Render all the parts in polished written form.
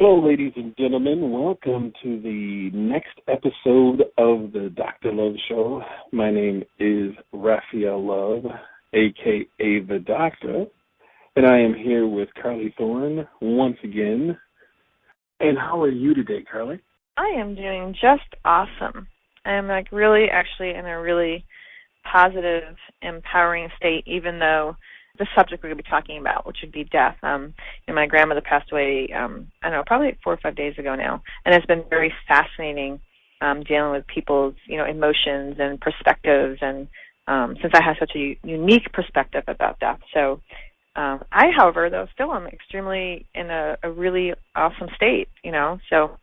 Hello, ladies and gentlemen. Welcome to the next episode of the Dr. Love Show. My name is Raphael Love, a.k.a. The Doctor, and I am here with Carly Thorne once again. And how are you today, Carly? I am doing just awesome. I'm really actually in a really positive, empowering state, even though the subject we're going to be talking about, which would be death. My grandmother passed away, probably 4 or 5 days ago now, and it's been very fascinating dealing with people's, emotions and perspectives, and since I have such a unique perspective about death. So I, however, though, still am extremely in a really awesome state, So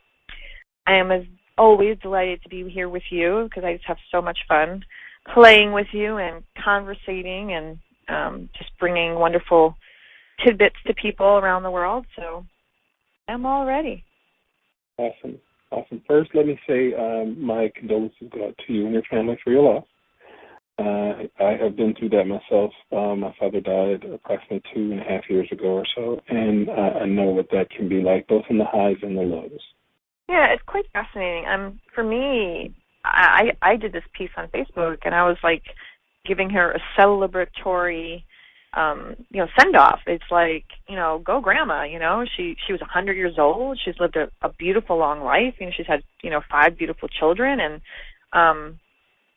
I am, as always, delighted to be here with you because I just have so much fun playing with you and conversating and just bringing wonderful tidbits to people around the world. So I'm all ready. Awesome. First, let me say my condolences go out to you and your family for your loss. I have been through that myself. My father died approximately 2.5 years ago or so, and I know what that can be like, both in the highs and the lows. Yeah, it's quite fascinating. For me, I did this piece on Facebook, and I was giving her a celebratory, send-off. It's go grandma, She was 100 years old. She's lived a beautiful, long life. She's had, 5 beautiful children. And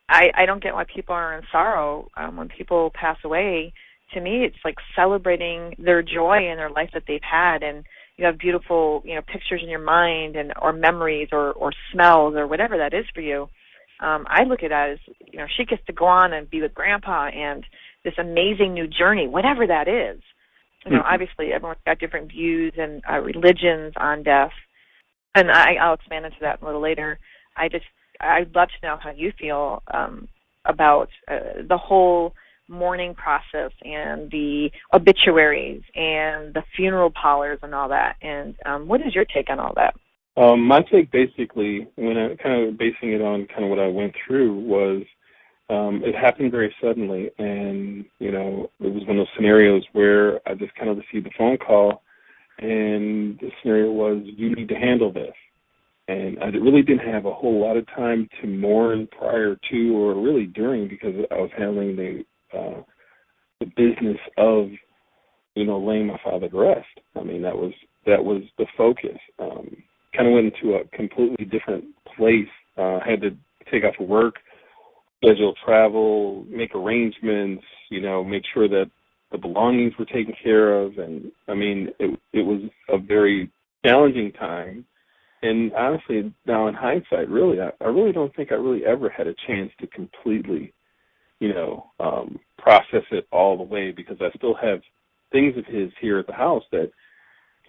I don't get why people are in sorrow when people pass away. To me, it's like celebrating their joy and their life that they've had. And you have beautiful, pictures in your mind or memories or smells or whatever that is for you. I look at it as, she gets to go on and be with Grandpa and this amazing new journey, whatever that is. Obviously everyone's got different views and religions on death, and I'll expand into that a little later. I'd love to know how you feel about the whole mourning process and the obituaries and the funeral parlors and all that. And what is your take on all that? My take, basically, when I kind of basing it on kind of what I went through, was it happened very suddenly, and it was one of those scenarios where I just kind of received a phone call, and the scenario was, you need to handle this. And I really didn't have a whole lot of time to mourn prior to or really during, because I was handling the business of laying my father to rest. I mean, that was the focus. Kind of went into a completely different place. Had to take off of work, schedule travel, make arrangements, make sure that the belongings were taken care of. And, I mean, it was a very challenging time. And honestly, now in hindsight, really, I really don't think I really ever had a chance to completely, process it all the way, because I still have things of his here at the house that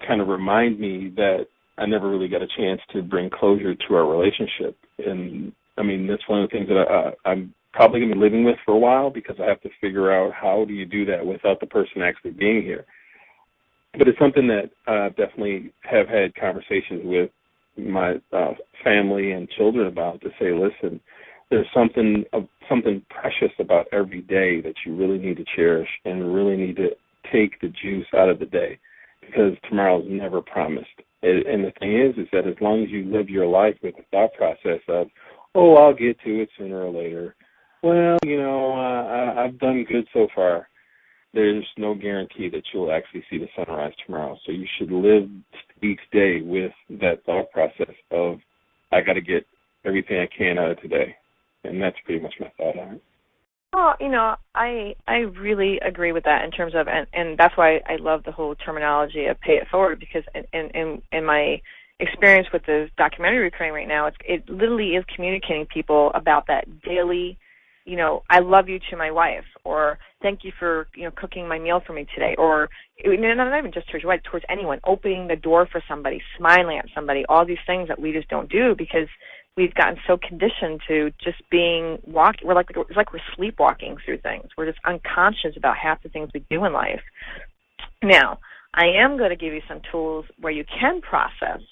kind of remind me that I never really got a chance to bring closure to our relationship. And, I mean, that's one of the things that I'm probably going to be living with for a while, because I have to figure out how do you do that without the person actually being here. But it's something that I definitely have had conversations with my family and children about, to say, listen, there's something precious about every day that you really need to cherish and really need to take the juice out of the day, because tomorrow's never promised. And the thing is that as long as you live your life with the thought process of, I'll get to it sooner or later, well, I've done good so far, there's no guarantee that you'll actually see the sunrise tomorrow. So you should live each day with that thought process of, I got to get everything I can out of today. And that's pretty much my thought on it. Well, I really agree with that in terms of, and that's why I love the whole terminology of pay it forward, because in my experience with the documentary we're creating right now, it literally is communicating people about that daily, I love you to my wife, or thank you for, cooking my meal for me today, or not even just towards your wife, towards anyone, opening the door for somebody, smiling at somebody, all these things that we just don't do because we've gotten so conditioned to just being it's like we're sleepwalking through things. We're just unconscious about half the things we do in life. Now, I am going to give you some tools where you can process,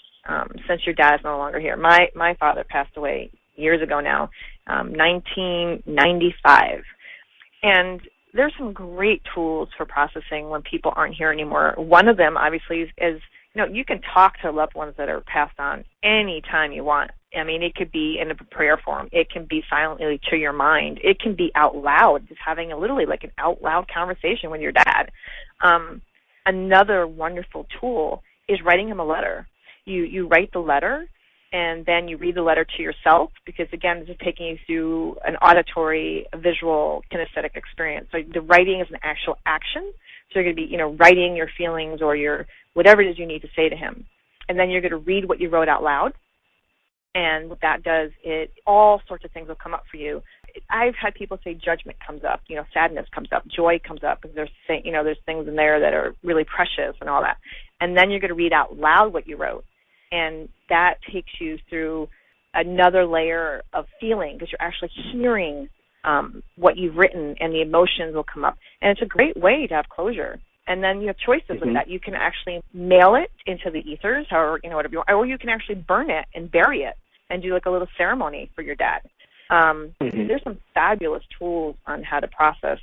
since your dad is no longer here. My father passed away years ago now, 1995. And there's some great tools for processing when people aren't here anymore. One of them, obviously, is You can talk to loved ones that are passed on anytime you want. I mean, it could be in a prayer form. It can be silently to your mind. It can be out loud, just having literally like an out loud conversation with your dad. Another wonderful tool is writing him a letter. You write the letter, and then you read the letter to yourself, because, again, this is taking you through an auditory, visual, kinesthetic experience. So the writing is an actual action. So you're going to be, writing your feelings or your whatever it is you need to say to him. And then you're going to read what you wrote out loud. And what that does, all sorts of things will come up for you. I've had people say judgment comes up, sadness comes up, joy comes up, because there's things in there that are really precious and all that. And then you're going to read out loud what you wrote. And that takes you through another layer of feeling, because you're actually hearing what you've written, and the emotions will come up. And it's a great way to have closure. And then you have choices with that. You can actually mail it into the ethers, or whatever you want, or you can actually burn it and bury it and do like a little ceremony for your dad. There's some fabulous tools on how to process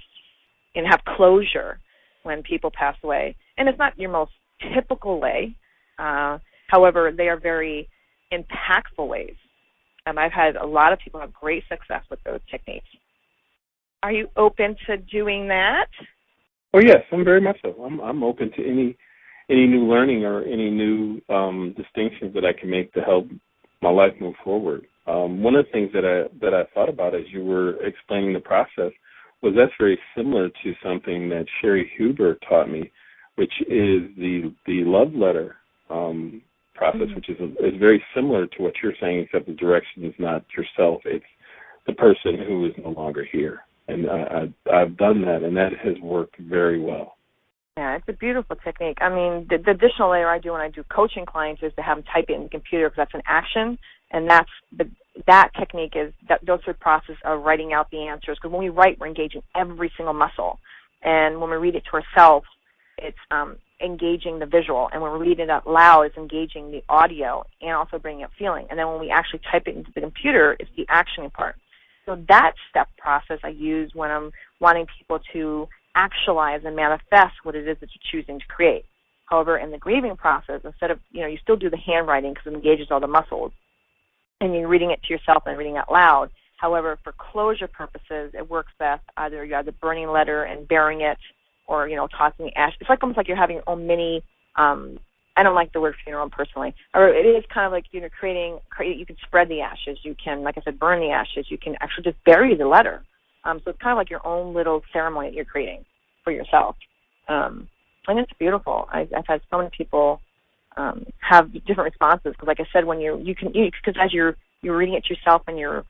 and have closure when people pass away. And it's not your most typical way. However, they are very impactful ways. I've had a lot of people have great success with those techniques. Are you open to doing that? Oh, yes, I'm very much so. I'm open to any new learning or any new distinctions that I can make to help my life move forward. One of the things that I thought about as you were explaining the process was that's very similar to something that Sherry Huber taught me, which is the love letter process, which is very similar to what you're saying, except the direction is not yourself. It's the person who is no longer here. And I've done that, and that has worked very well. Yeah, it's a beautiful technique. I mean, the additional layer I do when I do coaching clients is to have them type it in the computer, because that's an action, and that technique goes through the process of writing out the answers. Because when we write, we're engaging every single muscle, and when we read it to ourselves, it's engaging the visual, and when we read it out loud, it's engaging the audio and also bringing up feeling. And then when we actually type it into the computer, it's the actioning part. So that step process I use when I'm wanting people to actualize and manifest what it is that you're choosing to create. However, in the grieving process, instead of, you still do the handwriting because it engages all the muscles, and you're reading it to yourself and reading out loud. However, for closure purposes, it works best either you're burning a letter and burying it, or, tossing the ash. It's almost like you're having your own mini, I don't like the word funeral personally. Or it is kind of like, creating, you can spread the ashes. You can, like I said, burn the ashes. You can actually just bury the letter. So it's kind of like your own little ceremony that you're creating for yourself. And it's beautiful. I've had so many people have different responses, because, like I said, when because as you're reading it to yourself and you're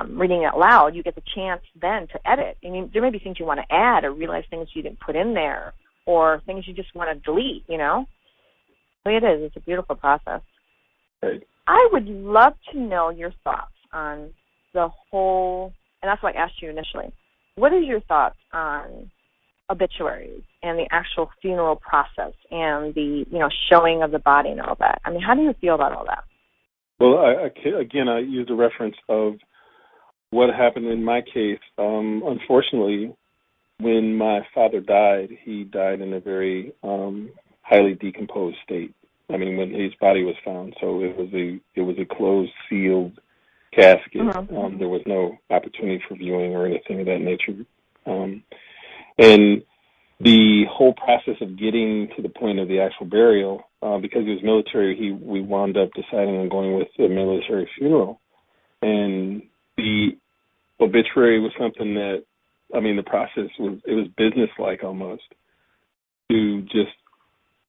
reading it out loud, you get the chance then to edit. And there may be things you want to add, or realize things you didn't put in there, or things you just want to delete, So it is. It's a beautiful process. Right. I would love to know your thoughts on the whole, and that's why I asked you initially, what is your thoughts on obituaries and the actual funeral process and the, showing of the body and all that? I mean, how do you feel about all that? Well, I used a reference of what happened in my case. Unfortunately, when my father died, he died in a very highly decomposed state. I mean, when his body was found, so it was a closed, sealed casket. There was no opportunity for viewing or anything of that nature. And the whole process of getting to the point of the actual burial, because he was military, we wound up deciding on going with a military funeral. And the obituary was something that, the process was business-like almost, to just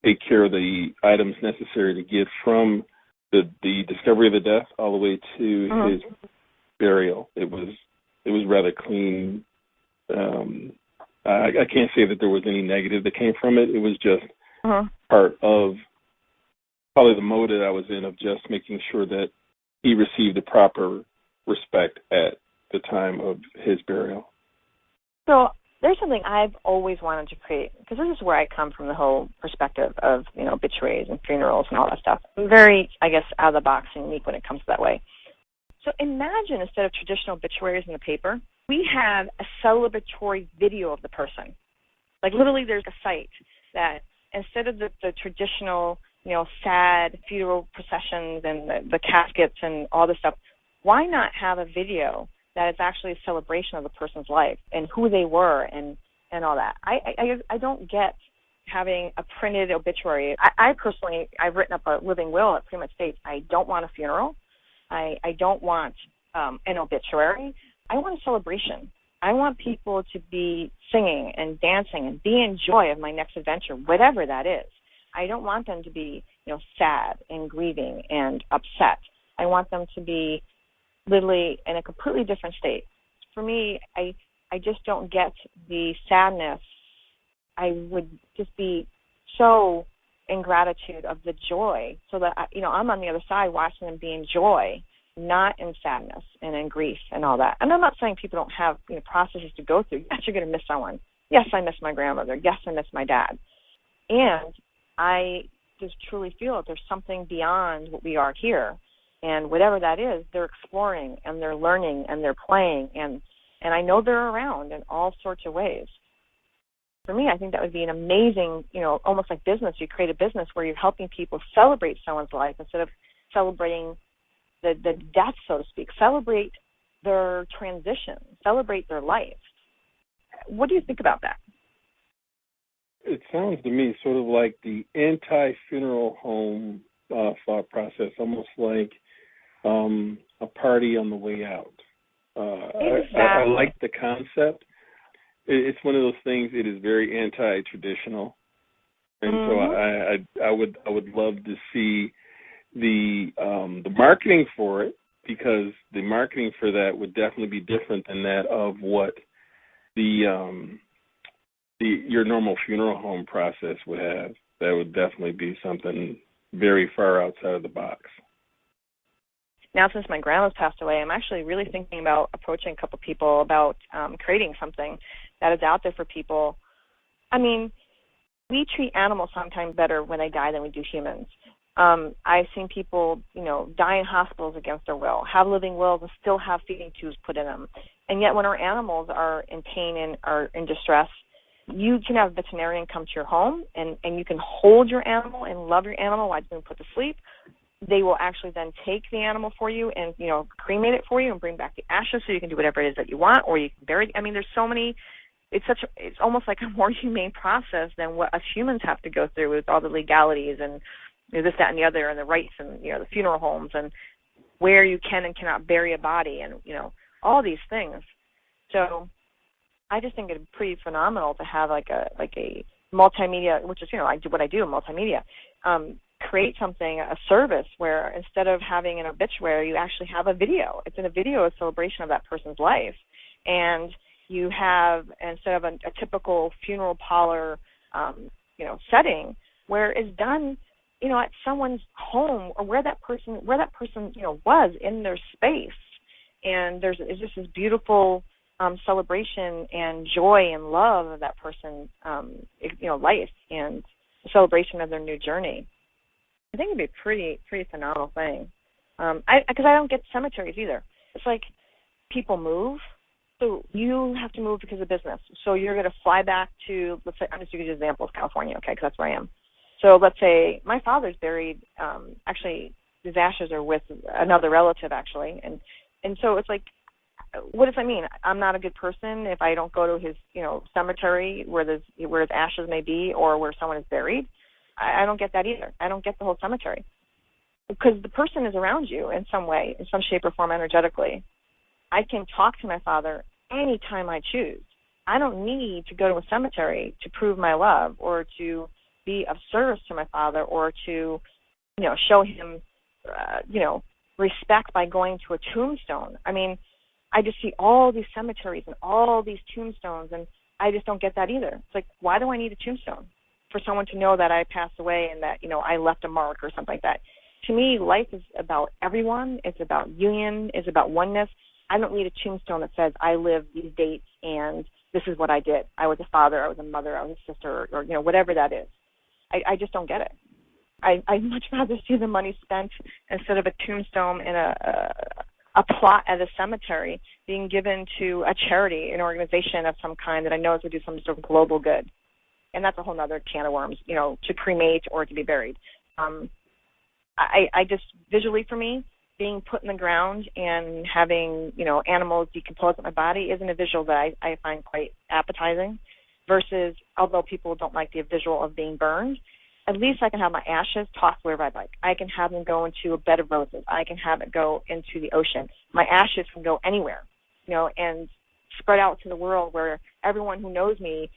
take care of the items necessary to get from the discovery of the death all the way to his burial. It was rather clean. I can't say that there was any negative that came from it. It was just part of probably the mode that I was in, of just making sure that he received the proper respect at the time of his burial. So there's something I've always wanted to create, because this is where I come from, the whole perspective of, obituaries and funerals and all that stuff. I'm very, I guess, out of the box and unique when it comes to that way. So imagine, instead of traditional obituaries in the paper, we have a celebratory video of the person. Like, literally, there's a site that, instead of the traditional sad funeral processions and the caskets and all this stuff. Why not have a video that is actually a celebration of the person's life and who they were and all that? I don't get having a printed obituary. I personally, I've written up a living will that pretty much states I don't want a funeral. I don't want an obituary. I want a celebration. I want people to be singing and dancing and be in joy of my next adventure, whatever that is. I don't want them to be, sad and grieving and upset. I want them to be literally in a completely different state. For me, I just don't get the sadness. I would just be so in gratitude of the joy so that, I'm on the other side watching them be in joy, not in sadness and in grief and all that. And I'm not saying people don't have processes to go through. Yes, you're going to miss someone. Yes, I miss my grandmother. Yes, I miss my dad. And I just truly feel that there's something beyond what we are here. And whatever that is, they're exploring and they're learning and they're playing. And I know they're around in all sorts of ways. For me, I think that would be an amazing, almost like business. You create a business where you're helping people celebrate someone's life instead of celebrating the death, so to speak. Celebrate their transition. Celebrate their life. What do you think about that? It sounds to me sort of like the anti-funeral home thought process, almost like a party on the way out. Exactly. I like the concept. It's one of those things. It is very anti-traditional, and so I would love to see the marketing for it, because the marketing for that would definitely be different than that of what your normal funeral home process would have. That would definitely be something very far outside of the box. Now, since my grandma's passed away, I'm actually really thinking about approaching a couple people about creating something that is out there for people. I mean, we treat animals sometimes better when they die than we do humans. I've seen people, die in hospitals against their will, have living wills and still have feeding tubes put in them. And yet when our animals are in pain and are in distress, you can have a veterinarian come to your home and you can hold your animal and love your animal while it's being put to sleep. They will actually then take the animal for you and, cremate it for you and bring back the ashes so you can do whatever it is that you want, or you can bury it. I mean, there's so many. It's almost like a more humane process than what us humans have to go through with all the legalities and this, that, and the other, and the rights and, the funeral homes and where you can and cannot bury a body and, all these things. So I just think it's pretty phenomenal to have like a multimedia, which is, I do what I do in multimedia, create something, a service where instead of having an obituary, you actually have a video. It's in a video, a celebration of that person's life. And you have, instead of a typical funeral parlor, setting, where it's done, at someone's home or where that person, was in their space. And it's just this beautiful celebration and joy and love of that person's, life and celebration of their new journey. I think it'd be a pretty phenomenal thing. Because I don't get cemeteries either. It's like people move, so you have to move because of business. So you're going to fly back to, let's say, I'm just using an example of California, okay, because that's where I am. So let's say my father's buried, actually, his ashes are with another relative, actually. And so it's like, what does that mean? I'm not a good person if I don't go to his, cemetery where his ashes may be or where someone is buried? I don't get that either. I don't get the whole cemetery. Because the person is around you in some way, in some shape or form energetically. I can talk to my father anytime I choose. I don't need to go to a cemetery to prove my love or to be of service to my father or to, show him, respect by going to a tombstone. I mean, I just see all these cemeteries and all these tombstones, and I just don't get that either. It's like, why do I need a tombstone? For someone to know that I passed away and that, I left a mark or something like that. To me, life is about everyone. It's about union. It's about oneness. I don't need a tombstone that says I lived these dates and this is what I did. I was a father, I was a mother, I was a sister, or whatever that is. I just don't get it. I'd much rather see the money spent instead of a tombstone and a plot at a cemetery being given to a charity, an organization of some kind that I know is going to do some sort of global good. And that's a whole other can of worms, to cremate or to be buried. I just, visually for me, being put in the ground and having, animals decompose in my body isn't a visual that I find quite appetizing, versus, although people don't like the visual of being burned, at least I can have my ashes tossed wherever I'd like. I can have them go into a bed of roses. I can have it go into the ocean. My ashes can go anywhere, and spread out to the world where everyone who knows me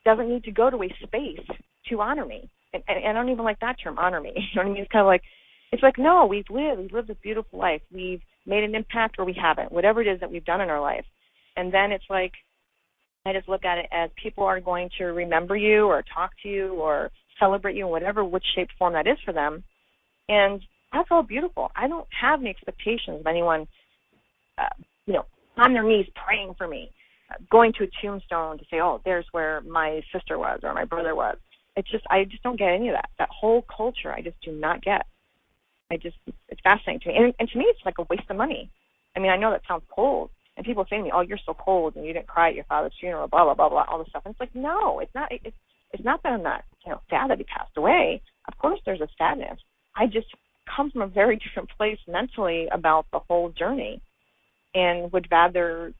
doesn't need to go to a space to honor me. And I don't even like that term, honor me. You know what I mean? It's kind of like, no, we've lived this beautiful life. We've made an impact or we haven't, whatever it is that we've done in our life. And then it's like, I just look at it as people are going to remember you or talk to you or celebrate you in whatever, which shape, form that is for them. And that's all beautiful. I don't have any expectations of anyone, on their knees praying for me, going to a tombstone to say, oh, there's where my sister was or my brother was. I just don't get any of that. That whole culture, I just do not get. It's fascinating to me. And to me, it's like a waste of money. I mean, I know that sounds cold. And people say to me, oh, you're so cold and you didn't cry at your father's funeral, blah, blah, blah, blah, all this stuff. And it's like, no, it's not. It's not that I'm not, sad that he passed away. Of course there's a sadness. I just come from a very different place mentally about the whole journey, and would rather,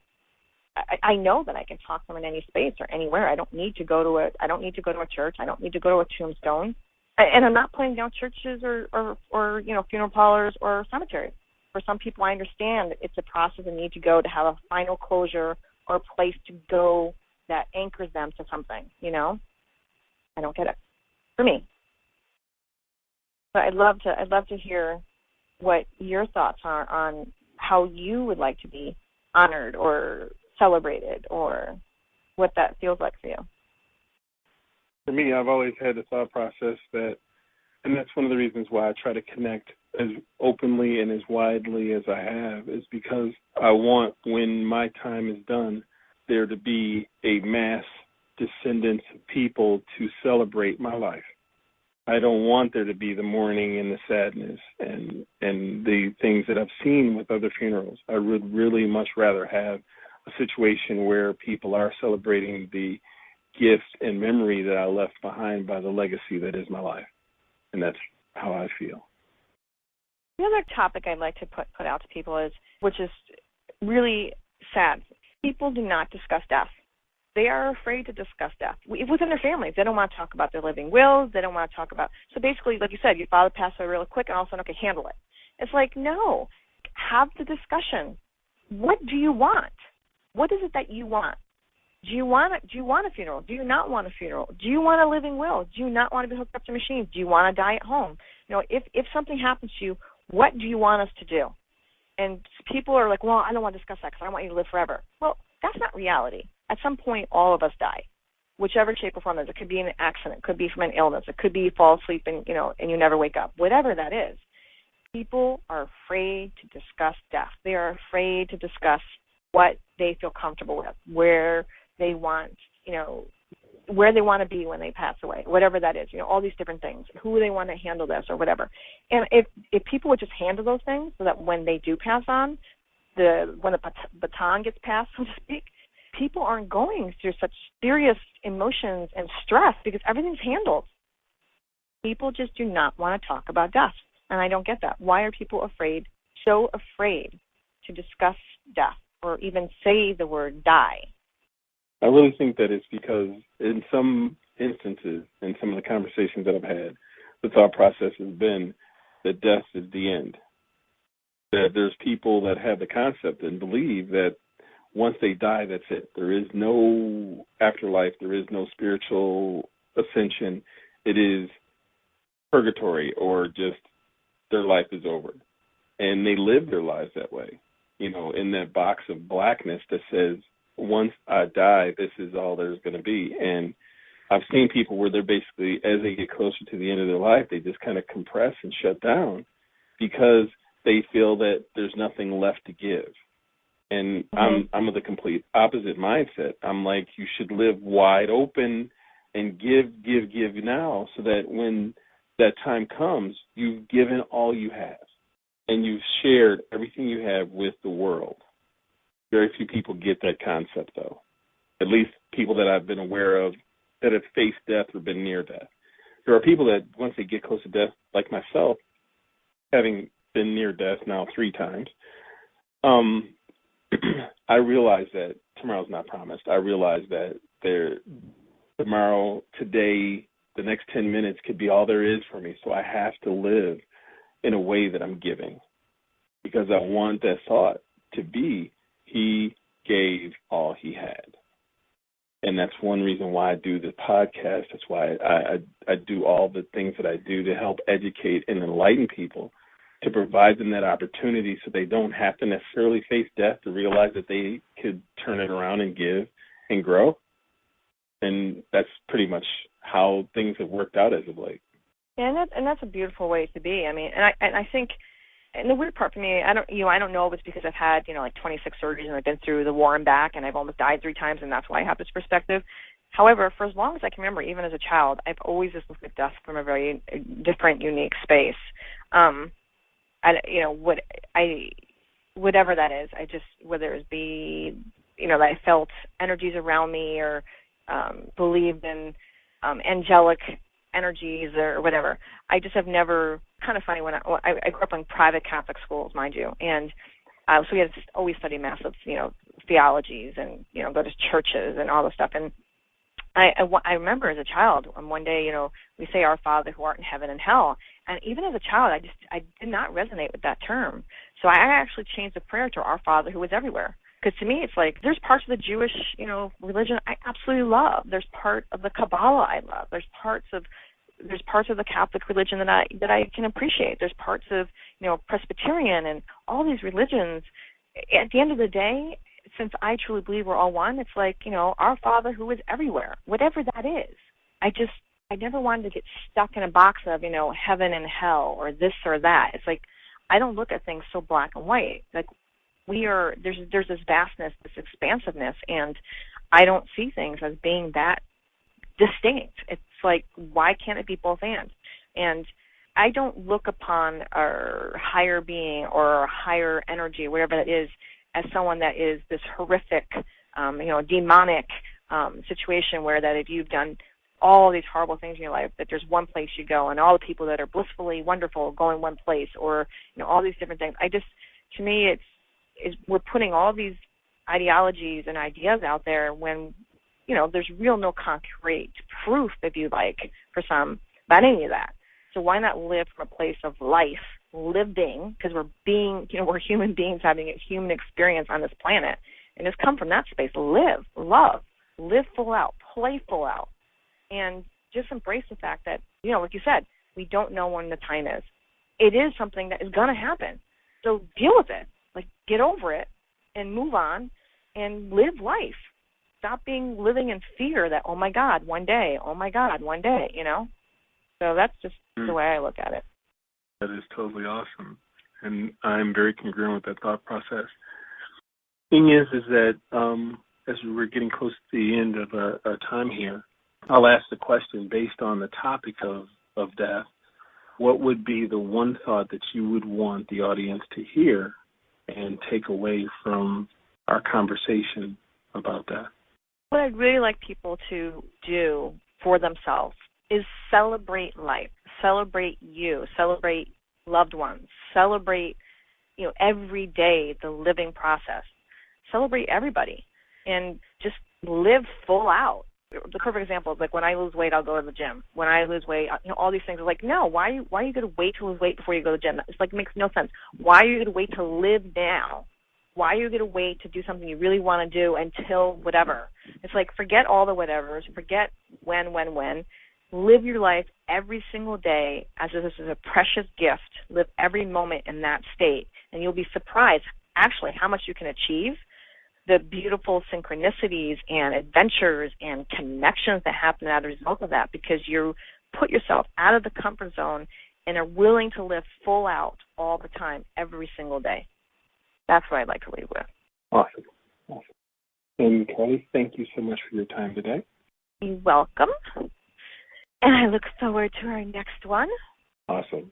I know that I can talk to them in any space or anywhere. I don't need to go to a church. I don't need to go to a tombstone. And I'm not putting down churches or funeral parlors or cemeteries. For some people, I understand it's a process and need to go to have a final closure or a place to go that anchors them to something, I don't get it. For me. But I'd love to hear what your thoughts are on how you would like to be honored or celebrated, or what that feels like for you. For me, I've always had the thought process that, and that's one of the reasons why I try to connect as openly and as widely as I have, is because I want, when my time is done, there to be a mass descendants of people to celebrate my life. I don't want there to be the mourning and the sadness and the things that I've seen with other funerals. I would really much rather have a situation where people are celebrating the gift and memory that I left behind by the legacy that is my life. And that's how I feel. The other topic I'd like to put out to people is, which is really sad, people do not discuss death. They are afraid to discuss death. Within their families, they don't want to talk about their living wills. They don't want to talk about, so basically, like you said, your father passed away really quick and all of a sudden, okay, handle it. It's like, no, have the discussion. What do you want? What is it that you want? Do you want a funeral? Do you not want a funeral? Do you want a living will? Do you not want to be hooked up to machines? Do you want to die at home? If something happens to you, what do you want us to do? And people are like, well, I don't want to discuss that because I want you to live forever. Well, that's not reality. At some point, all of us die, whichever shape or form it is. It could be an accident. It could be from an illness. It could be fall asleep and you never wake up. Whatever that is, people are afraid to discuss death. They are afraid to discuss what they feel comfortable with, where they want, where they want to be when they pass away, whatever that is, all these different things, who they want to handle this or whatever. And if people would just handle those things so that when they do pass on, when the baton gets passed, so to speak, people aren't going through such serious emotions and stress because everything's handled. People just do not want to talk about death, and I don't get that. Why are people so afraid to discuss death or even say the word die? I really think that it's because in some instances, in some of the conversations that I've had, the thought process has been that death is the end. That there's people that have the concept and believe that once they die, that's it. There is no afterlife. There is no spiritual ascension. It is purgatory, or just their life is over. And they live their lives that way, in that box of blackness that says, once I die, this is all there's going to be. And I've seen people where they're basically, as they get closer to the end of their life, they just kind of compress and shut down because they feel that there's nothing left to give. And I'm of the complete opposite mindset. I'm like, you should live wide open and give now, so that when that time comes, you've given all you have and you've shared everything you have with the world. Very few people get that concept, though. At least people that I've been aware of that have faced death or been near death. there are people that once they get close to death, like myself, having been near death now 3 times, I realize that tomorrow's not promised. I realize that tomorrow, today, the next 10 minutes could be all there is for me. So I have to live in a way that I'm giving, because I want that thought to be, he gave all he had. And that's one reason why I do the podcast. That's why I do all the things that I do to help educate and enlighten people, to provide them that opportunity so they don't have to necessarily face death, to realize that they could turn it around and give and grow. And that's pretty much how things have worked out as of late. Yeah, and that's a beautiful way to be. I mean, and I think, and the weird part for me, I don't know if it's because I've had, like 26 surgeries and I've been through the war and back and I've almost died 3 times, and that's why I have this perspective. However, for as long as I can remember, even as a child, I've always just looked at death from a very different, unique space. Whatever that is, I just, whether it be, that I felt energies around me or believed in angelic energies or whatever. I just have never, kind of funny, when I grew up in private Catholic schools, mind you, and so we had to always study massive, theologies and, go to churches and all this stuff. And I remember as a child, one day, we say, Our Father who art in heaven and hell. And even as a child, I did not resonate with that term. So I actually changed the prayer to Our Father who is everywhere. Because to me, it's like, there's parts of the Jewish, religion I absolutely love. There's part of the Kabbalah I love. There's parts of the Catholic religion that I can appreciate. There's parts of, Presbyterian and all these religions. At the end of the day, since I truly believe we're all one, it's like, Our Father who is everywhere, whatever that is. I never wanted to get stuck in a box of, heaven and hell or this or that. It's like, I don't look at things so black and white. Like, there's this vastness, this expansiveness, and I don't see things as being that distinct. It's like, why can't it be both and? And I don't look upon a higher being or a higher energy, whatever that is, as someone that is this horrific, demonic situation where that if you've done all these horrible things in your life, that there's one place you go, and all the people that are blissfully wonderful go in one place, or all these different things. To me, we're putting all these ideologies and ideas out there when there's no concrete proof, if you like, for some about any of that. So why not live from a place of life, living, because we're human beings having a human experience on this planet, and just come from that space. Live, love, live full out, play full out. And just embrace the fact that, like you said, we don't know when the time is. It is something that is going to happen. So deal with it. Like, get over it and move on and live life. Stop living in fear that, oh, my God, one day, So that's just the way I look at it. That is totally awesome. And I'm very congruent with that thought process. Thing is that as we're getting close to the end of our time here, I'll ask the question based on the topic of death. What would be the one thought that you would want the audience to hear and take away from our conversation about death? What I'd really like people to do for themselves is celebrate life, celebrate you, celebrate loved ones, celebrate, every day, the living process. Celebrate everybody and just live full out. The perfect example is like, when I lose weight, I'll go to the gym. When I lose weight, all these things are like, no, why are you going to wait to lose weight before you go to the gym? It's like, it makes no sense. Why are you going to wait to live now? Why are you going to wait to do something you really want to do until whatever? It's like, forget all the whatevers, forget when. Live your life every single day as if this is a precious gift. Live every moment in that state, and you'll be surprised, actually, how much you can achieve. The beautiful synchronicities and adventures and connections that happen as a result of that, because you put yourself out of the comfort zone and are willing to live full out all the time, every single day. That's what I'd like to leave with. Awesome. And Carly, thank you so much for your time today. You're welcome. And I look forward to our next one. Awesome.